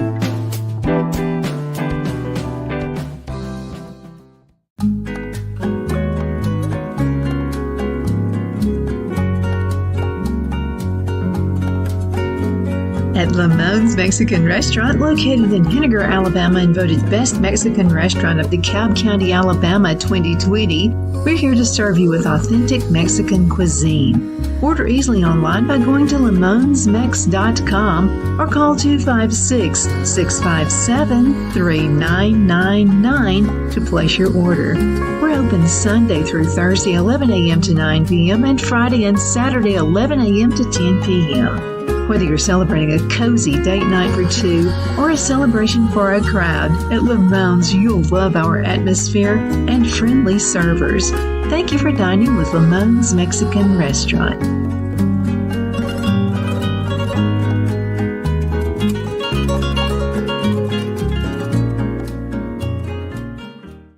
At Lamone's Mexican Restaurant, located in Henniger, Alabama, and voted Best Mexican Restaurant of DeKalb County, Alabama 2020, we're here to serve you with authentic Mexican cuisine. Order easily online by going to lamonsmex.com or call 256-657-3999 to place your order. We're open Sunday through Thursday, 11 a.m. to 9 p.m. and Friday and Saturday, 11 a.m. to 10 p.m. Whether you're celebrating a cozy date night for two or a celebration for a crowd, at Lamone's you'll love our atmosphere and friendly servers. Thank you for dining with Lamone's Mexican Restaurant.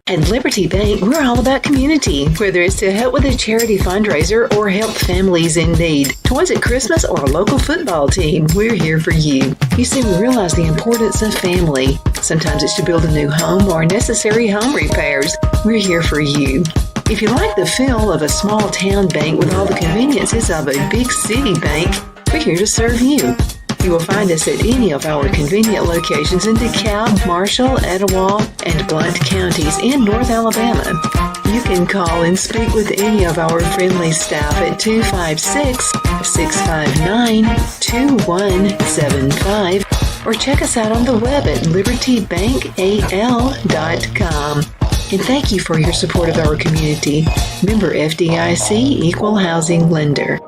At Liberty Bank, we're all about community. Whether it's to help with a charity fundraiser or help families in need, toys at Christmas, or a local football team, we're here for you. You see, we realize the importance of family. Sometimes it's to build a new home or necessary home repairs. We're here for you. If you like the feel of a small town bank with all the conveniences of a big city bank, we're here to serve you. You will find us at any of our convenient locations in DeKalb, Marshall, Etowah, and Blount counties in North Alabama. You can call and speak with any of our friendly staff at 256-659-2175 or check us out on the web at libertybankal.com. And thank you for your support of our community. Member FDIC, Equal Housing Lender.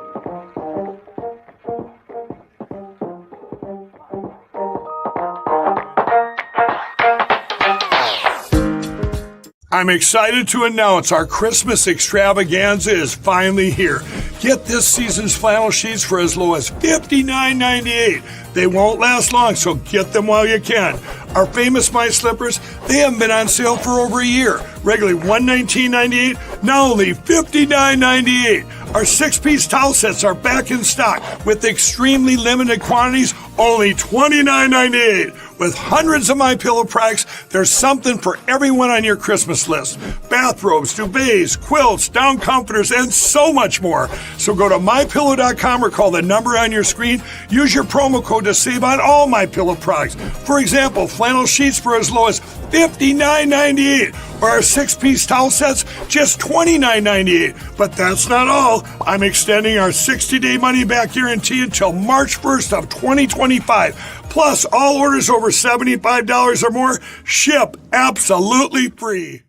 I'm excited to announce our Christmas extravaganza is finally here. Get this season's flannel sheets for as low as $59.98. They won't last long, so get them while you can. Our famous My Slippers, they haven't been on sale for over a year. Regularly $119.98, now only $59.98. Our 6-piece towel sets are back in stock with extremely limited quantities, only $29.98. With hundreds of MyPillow products, there's something for everyone on your Christmas list. Bathrobes, duvets, quilts, down comforters, and so much more. So go to MyPillow.com or call the number on your screen. Use your promo code to save on all MyPillow products. For example, flannel sheets for as low as $59.98. Or our 6-piece towel sets, just $29.98. But that's not all. I'm extending our 60-day money-back guarantee until March 1st of 2025. Plus, all orders over $75 or more ship absolutely free.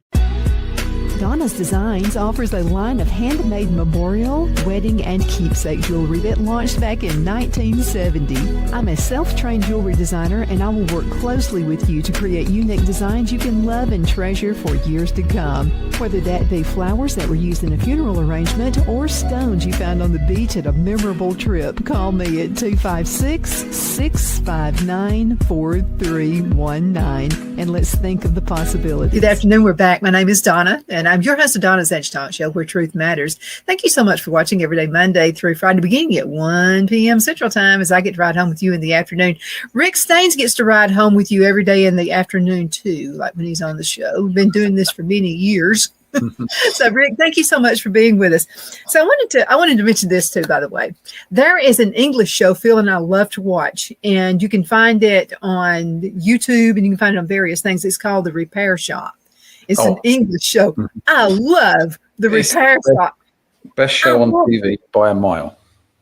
Donna's Designs offers a line of handmade memorial, wedding, and keepsake jewelry that launched back in 1970. I'm a self-trained jewelry designer, and I will work closely with you to create unique designs you can love and treasure for years to come. Whether that be flowers that were used in a funeral arrangement or stones you found on the beach at a memorable trip, call me at 256-659-4319, and let's think of the possibilities. Good afternoon. We're back. My name is Donna, and I'm your host of Donna's Edge Talk Show, where truth matters. Thank you so much for watching every day, Monday through Friday, beginning at 1 p.m. Central Time, as I get to ride home with you in the afternoon. Rick Staines gets to ride home with you every day in the afternoon, too, like when he's on the show. We've been doing this for many years. So, Rick, thank you so much for being with us. So I wanted to mention this, too, by the way. There is an English show Phil and I love to watch, and you can find it on YouTube, and you can find it on various things. It's called The Repair Shop. It's an English show. I love The It's repair the shop. best show on love TV by a mile.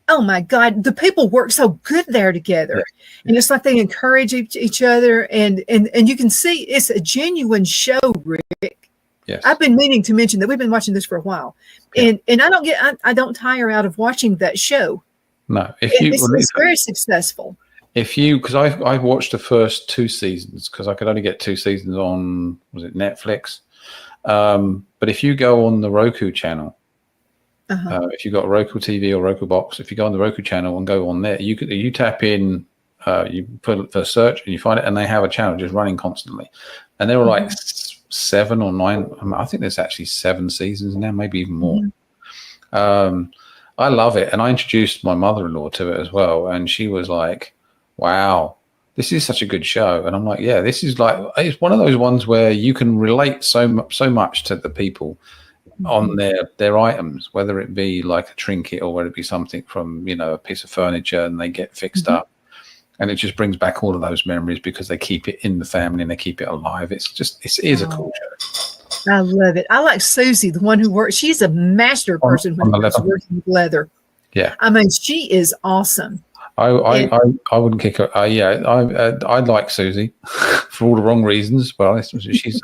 Oh my God, the people work so good there together. Yeah. And it's like they encourage each other, and you can see it's a genuine show, Rick. Yes. I've been meaning to mention that we've been watching this for a while. Yeah. And I don't tire out of watching that show. No, It's very successful. because I've watched the first 2 seasons because I could only get 2 seasons on, was it Netflix? But if you go on the Roku channel, if you've got a Roku TV or Roku box, if you go on the Roku channel and go on there, you tap in, you put it for search and you find it, and they have a channel just running constantly, and there were like 7 or 9. I think there's actually 7 seasons now, maybe even more. I love it, and I introduced my mother-in-law to it as well, and she was like, "Wow, this is such a good show." And I'm like, "Yeah, this is like, it's one of those ones where you can relate so much to the people on their items, whether it be like a trinket or whether it be something from, a piece of furniture, and they get fixed up, and it just brings back all of those memories because they keep it in the family and they keep it alive. It is a cool show. I love it. I like Susie, the one who works. She's a master person when it comes to working with leather. Yeah, I mean, she is awesome. I wouldn't kick her. I like Susie for all the wrong reasons, but she's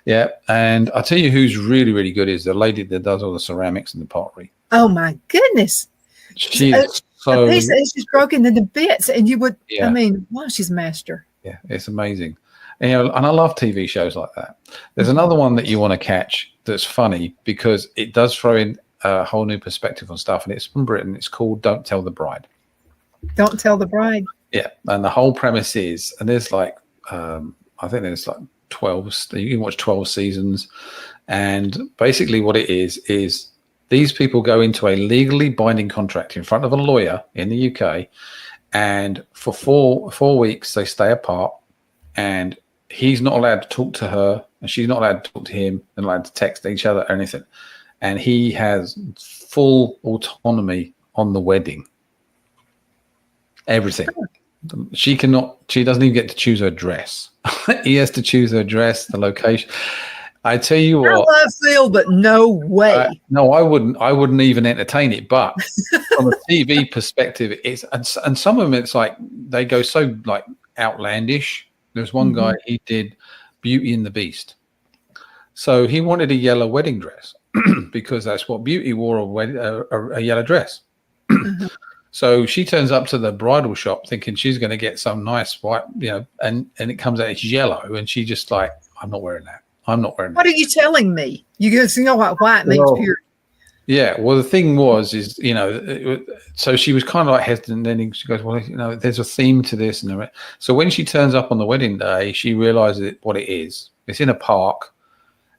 yeah. And I tell you who's really, really good is the lady that does all the ceramics and the pottery. Oh my goodness. She is so. A piece is just broken into bits, and you would. Yeah. I mean, wow, she's a master. Yeah, it's amazing. And, and I love TV shows like that. There's another one that you want to catch that's funny because it does throw in a whole new perspective on stuff, and it's from Britain. It's called Don't Tell the Bride. Don't Tell the Bride. Yeah, and the whole premise is, and there's like, I think there's like 12. You can watch 12 seasons, and basically what it is these people go into a legally binding contract in front of a lawyer in the UK, and for four weeks they stay apart, and he's not allowed to talk to her, and she's not allowed to talk to him, and allowed to text each other or anything, and he has full autonomy on the wedding. Everything. She doesn't even get to choose her dress. He has to choose her dress, the location. I tell you what, I love Phil, but no way. no, I wouldn't even entertain it. But from a TV perspective, it's and some of them, it's like they go so like outlandish. There's one guy, he did Beauty and the Beast, so he wanted a yellow wedding dress because that's what Beauty wore, a yellow dress. So she turns up to the bridal shop thinking she's going to get some nice white, and it comes out it's yellow, and she just like, I'm not wearing that. I'm not wearing that. What are you telling me? You know what white means, pure. Yeah. Well, the thing so she was kind of like hesitant. And then she goes, well, there's a theme to this. And so when she turns up on the wedding day, she realizes what it is. It's in a park.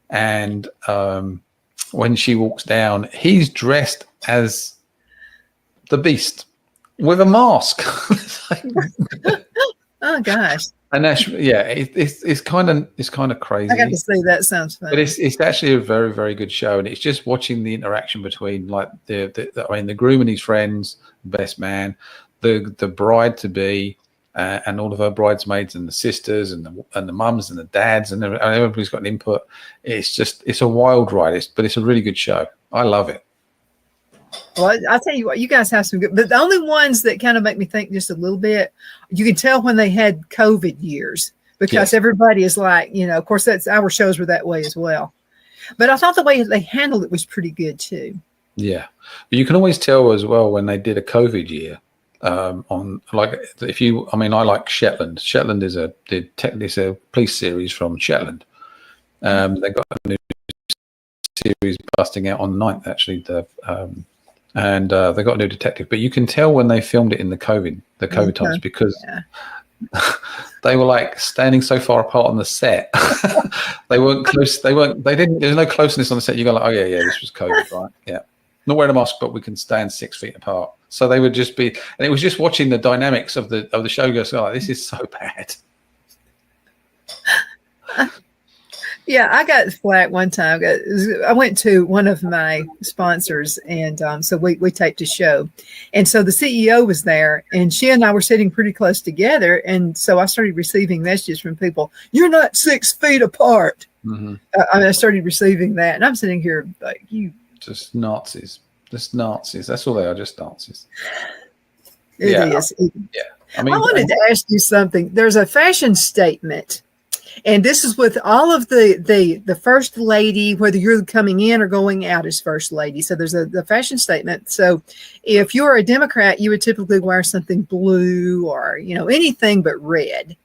And when she walks down, he's dressed as the Beast with a mask. Oh gosh! And that's it's kind of crazy. I got to see that. Sounds fun. But it's actually a very, very good show, and it's just watching the interaction between like the groom and his friends, the best man, the bride to be, and all of her bridesmaids and the sisters and the mums and the dads and everybody's got an input. It's a wild ride, but it's a really good show. I love it. Well, I'll tell you what, you guys have some good, but the only ones that kind of make me think just a little bit, you can tell when they had COVID years because everybody is like, of course, that's our shows were that way as well. But I thought the way they handled it was pretty good too. Yeah. But you can always tell as well when they did a COVID year on like, I like Shetland. Shetland is a police series from Shetland. They got a new series busting out on the 9th, actually, and they got a new detective, but you can tell when they filmed it in the COVID times because they were like standing so far apart on the set. They weren't close. There's no closeness on the set. You go like, oh yeah, this was COVID, right? Yeah. Not wearing a mask, but we can stand 6 feet apart. So they would just be, and it was just watching the dynamics of the show go, so like, this is so bad. Yeah, I got flack one time. I went to one of my sponsors, and so we taped a show. And so the CEO was there, and she and I were sitting pretty close together. And so I started receiving messages from people, "You're not 6 feet apart." Mm-hmm. I started receiving that, and I'm sitting here like, you. Just Nazis. Just Nazis. That's all they are, just Nazis. It is. Yeah. I mean, I wanted to ask you something. There's a fashion statement. And this is with all of the first lady, whether you're coming in or going out as first lady. So there's the fashion statement. So if you're a Democrat, you would typically wear something blue or, anything but red.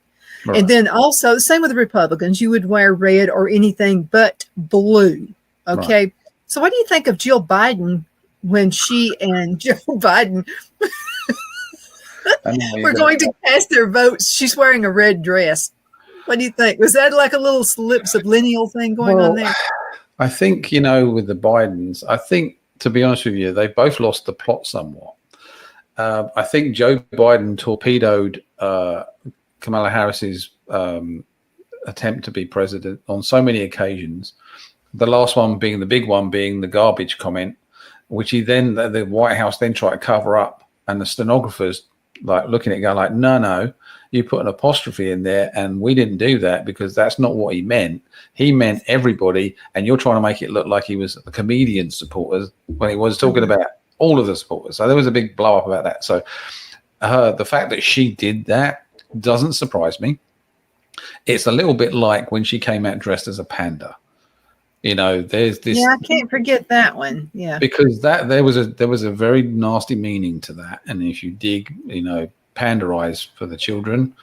Right. And then also the same with the Republicans, you would wear red or anything but blue. Okay. Right. So what do you think of Jill Biden when she and Joe Biden were going to cast their votes? She's wearing a red dress. What do you think? Was that like a little subliminal thing going on there? I think, with the Bidens, to be honest with you, they both lost the plot somewhat. I think Joe Biden torpedoed Kamala Harris's attempt to be president on so many occasions. The last one being the big one, being the garbage comment, which the White House then tried to cover up, and the stenographers looking at it going like, no, you put an apostrophe in there, and we didn't do that because that's not what he meant. He meant everybody, and you're trying to make it look like he was the comedian supporters when he was talking about all of the supporters. So there was a big blow up about that. So the fact that she did that doesn't surprise me. It's a little bit like when she came out dressed as a panda. There's this. Yeah, I can't forget that one. Yeah, because there was a very nasty meaning to that, and if you dig, panda eyes for the children,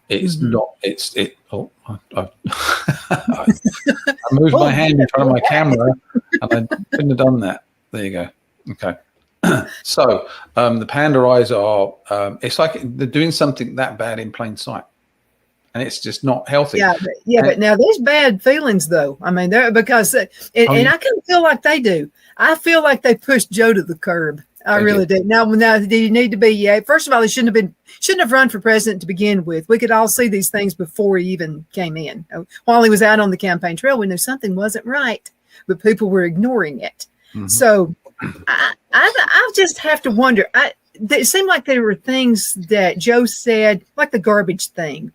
it's not. Oh, I moved my hand in front of my camera, and I couldn't have done that. There you go. Okay. So the panda eyes are. It's like they're doing something that bad in plain sight. And it's just not healthy. But now there's bad feelings though. I mean, because and I kind of feel like they do. I feel like they pushed Joe to the curb. I really do. Now, do you need to be? Yeah. First of all, he shouldn't have run for president to begin with. We could all see these things before he even came in. While he was out on the campaign trail, we knew something wasn't right, but people were ignoring it. Mm-hmm. So I just have to wonder. It seemed like there were things that Joe said, like the garbage thing.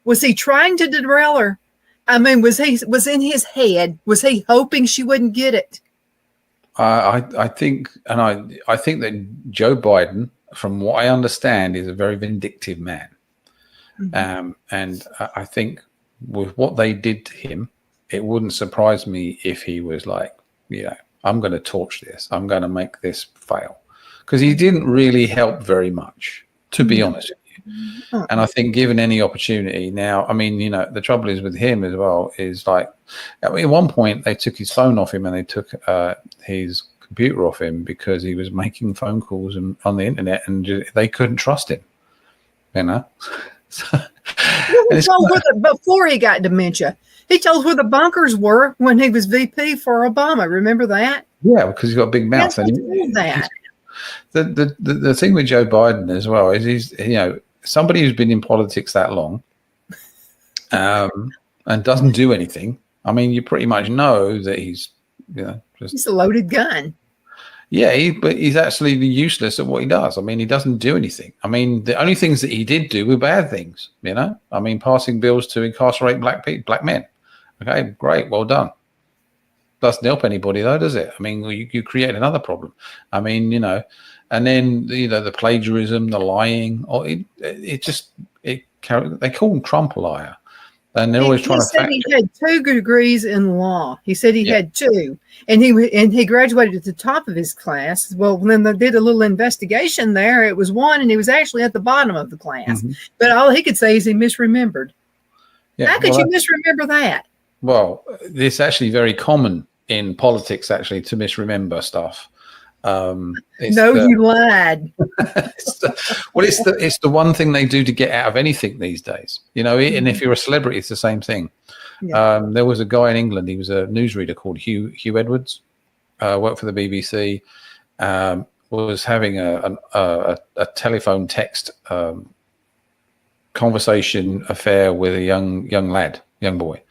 Was he trying to derail her? I mean, was in his head? Was he hoping she wouldn't get it? I think that Joe Biden, from what I understand, is a very vindictive man. Mm-hmm. And I think with what they did to him, it wouldn't surprise me if he was like, I'm going to torch this. I'm going to make this fail. Because he didn't really help very much, to be honest with you. And I think given any opportunity now, I mean, the trouble is with him as well is like at one point they took his phone off him and they took his computer off him because he was making phone calls on the internet and they couldn't trust him, So, before he got dementia, he told where the bunkers were when he was VP for Obama. Remember that? Yeah, because he's got a big mouth. That. The thing with Joe Biden as well is he's somebody who's been in politics that long and doesn't do anything. I mean, you pretty much know that he's he's a loaded gun. Yeah, but he's absolutely useless at what he does. I mean, he doesn't do anything. I mean, the only things that he did do were bad things. I mean, passing bills to incarcerate black men. Okay, great, well done. Doesn't help anybody though, does it? I mean, you create another problem. I mean, and then the plagiarism, the lying, or they call him Trump a liar, and they're always trying to. He said he had 2 degrees in law. He said he had 2, and he graduated at the top of his class. Well, then they did a little investigation there. It was 1, and he was actually at the bottom of the class. Mm-hmm. But all he could say is he misremembered. Yeah, how could you misremember that? Well, it's actually very common in politics, actually, to misremember stuff. You lied. It's the one thing they do to get out of anything these days. And if you're a celebrity, it's the same thing. Yeah. There was a guy in England. He was a newsreader called Hugh Edwards. Worked for the BBC. Was having a telephone text conversation affair with a young boy.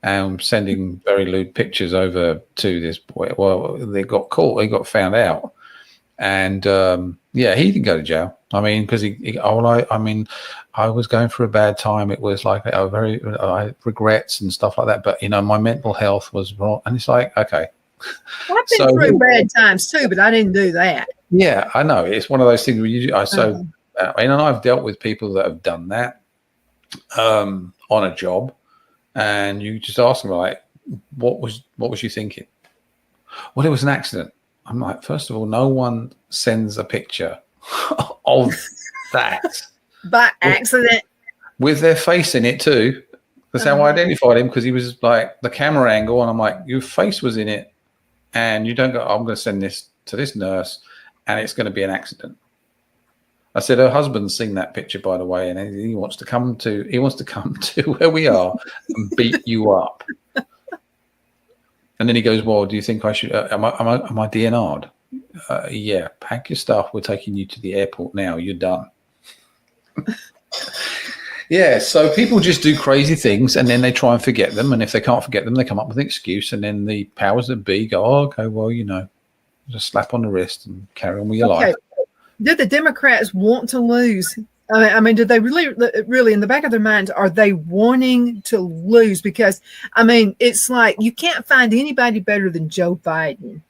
and sending very lewd pictures over to this boy. Well, they got caught. They got found out. And yeah, he didn't go to jail. I mean, because I was going through a bad time. It was like I regrets and stuff like that. But my mental health was wrong, and it's like, okay. I've been through bad times too, but I didn't do that. Yeah, I know. It's one of those things where and I've dealt with people that have done that on a job, and you just ask them like, what was you thinking? Well, it was an accident. I'm like, first of all, no one sends a picture of that by accident with their face in it too. That's how I identified him, because he was like the camera angle, and I'm like, your face was in it, and you don't go, I'm going to send this to this nurse, and it's going to be an accident. I said, her husband's seen that picture, by the way, and he wants to come to where we are and beat you up. And then he goes, well, do you think I should, am I DNR'd? Yeah, pack your stuff. We're taking you to the airport now. You're done. Yeah, so people just do crazy things, and then they try and forget them. And if they can't forget them, they come up with an excuse. And then the powers that be go, oh, okay, well, just slap on the wrist and carry on with your life. Did the Democrats want to lose? I mean, did they really, in the back of their minds, are they wanting to lose? Because, I mean, it's like you can't find anybody better than Joe Biden.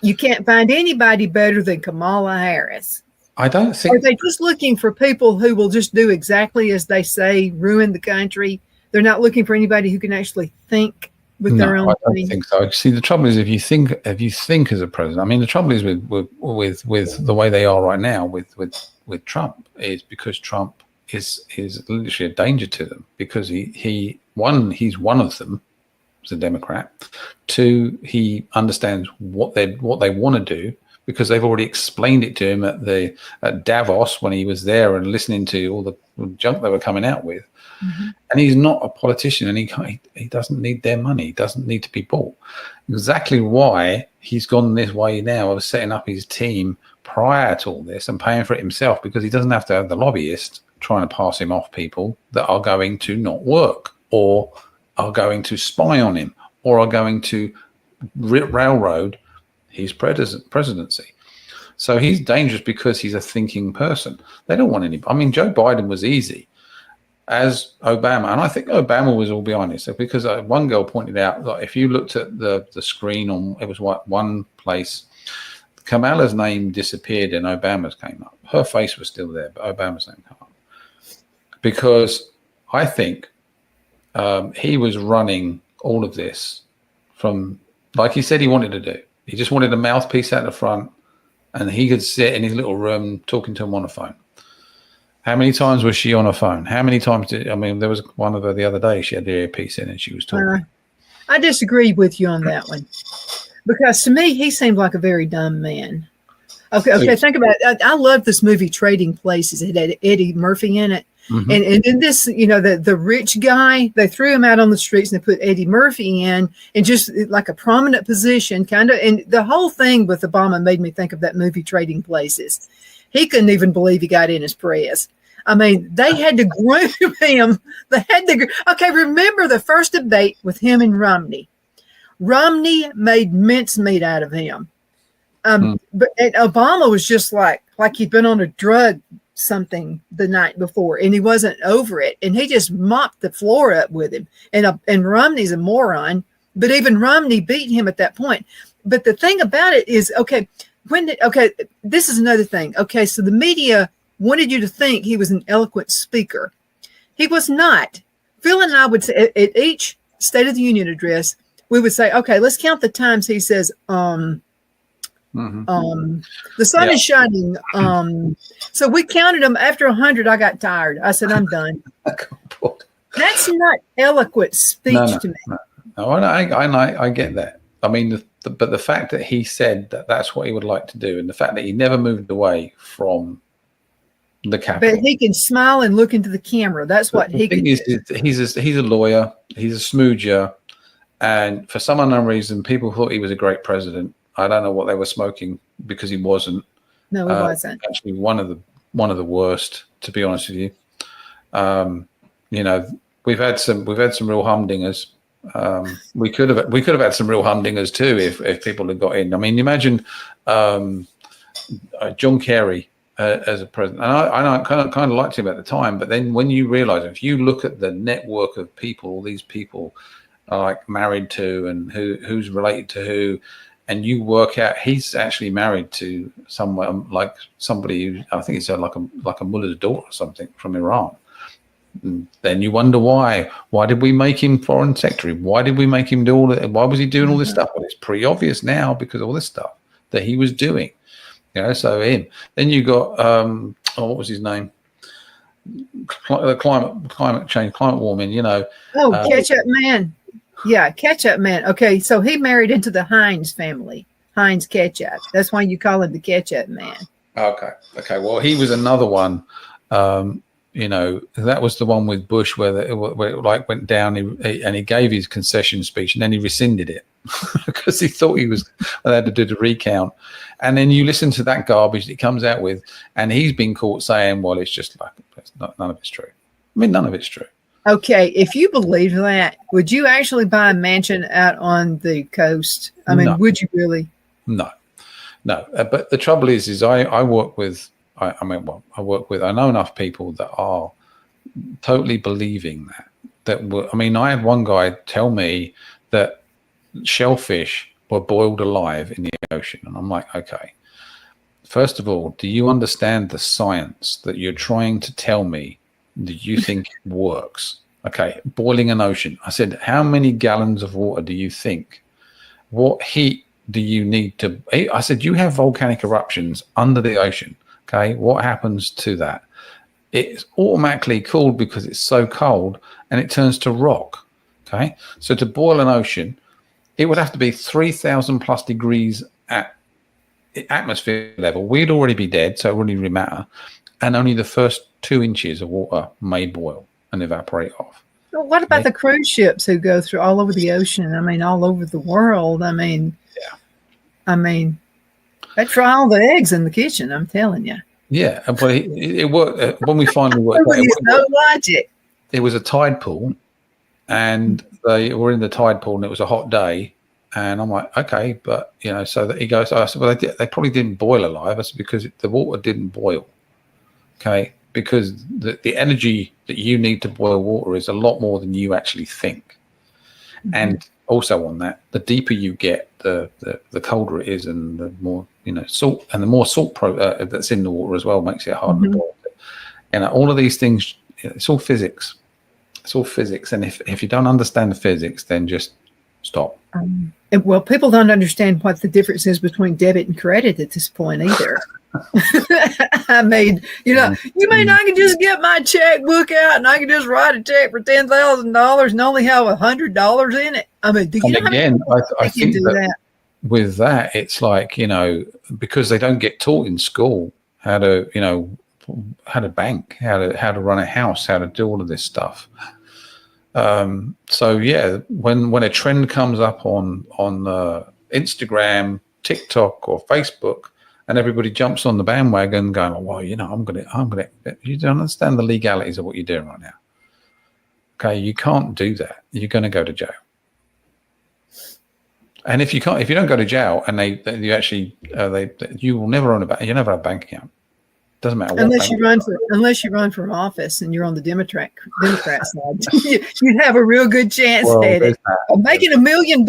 You can't find anybody better than Kamala Harris. I don't think. Are they just looking for people who will just do exactly as they say, ruin the country? They're not looking for anybody who can actually think with their own. I don't think so. See, the trouble is, if you think as a president, I mean, the trouble is with the way they are right now with Trump is because Trump is literally a danger to them, because he's one of them as a Democrat. Two, he understands what they want to do, because they've already explained it to him at Davos when he was there and listening to all the junk they were coming out with. Mm-hmm. And he's not a politician, and he doesn't need their money. He doesn't need to be bought. Exactly why he's gone this way now of setting up his team prior to all this and paying for it himself, because he doesn't have to have the lobbyists trying to pass him off people that are going to not work, or are going to spy on him, or are going to railroad his presidency. So he's dangerous because he's a thinking person. They don't want any. I mean, Joe Biden was easy as Obama, and I think Obama was all behind this, because one girl pointed out that if you looked at the screen on, it was one place, Kamala's name disappeared and Obama's came up. Her face was still there, but Obama's name came up, because I think he was running all of this from, like he said he wanted to do. He just wanted a mouthpiece out the front, and he could sit in his little room talking to him on the phone. How many times was she on her phone? How many times there was one of her the other day, she had the earpiece in and she was talking. I disagree with you on that one, because to me, he seemed like a very dumb man. Okay, think about it. I love this movie, Trading Places. It had Eddie Murphy in it. Mm-hmm. And in this, the rich guy, they threw him out on the streets and they put Eddie Murphy in just like a prominent position, kind of. And the whole thing with Obama made me think of that movie, Trading Places. He couldn't even believe he got in his press. I mean, they had to groom him. Okay, remember the first debate with him and Romney. Romney made mincemeat out of him. But Obama was just like he'd been on a drug something the night before, and he wasn't over it, and he just mopped the floor up with him. And Romney's a moron, but even Romney beat him at that point. But the thing about it is, this is another thing. Okay, so the media wanted you to think he was an eloquent speaker. He was not. Phil and I would say at each State of the Union address, we would say, okay, let's count the times he says, the sun is shining. So we counted them. After 100, I got tired. I said, I'm done. That's not eloquent speech to me. No, I get that. I mean, but the fact that he said that that's what he would like to do, and the fact that he never moved away from the Capitol. But he can smile and look into the camera. That's what he can do. He's a lawyer. He's a smoocher. And for some unknown reason, people thought he was a great president. I don't know what they were smoking, because he wasn't. No, he wasn't. Actually, one of the worst, to be honest with you. We've had some real humdingers, We could have had some real humdingers too if people had got in. I mean, imagine John Kerry as a president, and I kind of liked him at the time. But then when you realise, if you look at the network of people, all these people are like married to, and who's related to who, and you work out he's actually married to someone like somebody who I think it's like a mullah's daughter or something from Iran. And then you wonder why did we make him foreign secretary? Why did we make him do all that? Why was he doing all this stuff? Well, it's pretty obvious now because of all this stuff that he was doing. So him. Then you got what was his name? Climate change, climate warming. Ketchup Man. Yeah, Ketchup Man. Okay, so he married into the Heinz family. Heinz Ketchup. That's why you call him the Ketchup Man. Okay. Well, he was another one. That was the one with Bush where it like went down and he gave his concession speech and then he rescinded it because he thought they had to do the recount. And then you listen to that garbage that he comes out with, and he's been caught saying, well, it's just like, none of it's true. I mean, none of it's true. Okay, if you believe that, would you actually buy a mansion out on the coast? I mean, would you really? No. But the trouble is I work with, I know enough people that are totally believing that. I had one guy tell me that shellfish were boiled alive in the ocean. And I'm like, okay, first of all, do you understand the science that you're trying to tell me that you think works? Okay, boiling an ocean. I said, how many gallons of water do you think? What heat do you need to? I said, you have volcanic eruptions under the ocean. Okay, what happens to that? It's automatically cooled because it's so cold and it turns to rock. Okay, so to boil an ocean, it would have to be 3,000 plus degrees at atmosphere level. We'd already be dead, so it wouldn't really matter. And only the first 2 inches of water may boil and evaporate off. Well, what about the cruise ships who go through all over the ocean? I mean, all over the world. I mean, they try all the eggs in the kitchen, I'm telling you. Yeah, but it worked. When we finally worked out, no logic. It was a tide pool, and they were in the tide pool, and it was a hot day. And I'm like, okay, but so that he goes. I said, well, they probably didn't boil alive. I said, because the water didn't boil. Okay, because the energy that you need to boil water is a lot more than you actually think. Mm-hmm. And also on that, the deeper you get, the colder it is, and the more salt, and the more salt that's in the water as well makes it harder to boil. And all of these things, it's all physics. It's all physics, and if you don't understand the physics, then just stop. Well, people don't understand what the difference is between debit and credit at this point either. I mean, you mean I can just get my checkbook out and I can just write a check for $10,000 and only have $100 in it? I mean, I think that with that, it's like, because they don't get taught in school how to bank, how to run a house, how to do all of this stuff. So yeah, when a trend comes up on Instagram, TikTok, or Facebook, and everybody jumps on the bandwagon, going, "Oh, well, I'm gonna." You don't understand the legalities of what you're doing right now. Okay, you can't do that. You're going to go to jail. And if you don't go to jail, and you will never own you never have a bank account. Doesn't matter. Unless you run for office and you're on the Democrat side, you'd have a real good chance at it of making $1 million.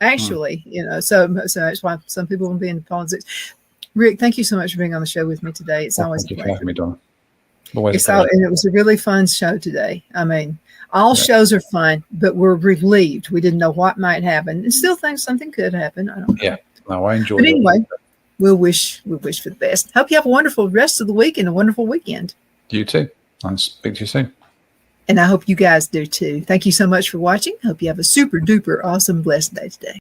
Actually, so that's why some people will be in politics. Rick, thank you so much for being on the show with me today. It's always a pleasure. And it was a really fun show today. I mean, all shows are fun, but we're relieved. We didn't know what might happen, and still think something could happen. I don't know. Yeah, no, I enjoyed it. But anyway, we'll wish for the best. Hope you have a wonderful rest of the week and a wonderful weekend. You too. I'll speak to you soon. And I hope you guys do too. Thank you so much for watching. Hope you have a super duper awesome blessed day today.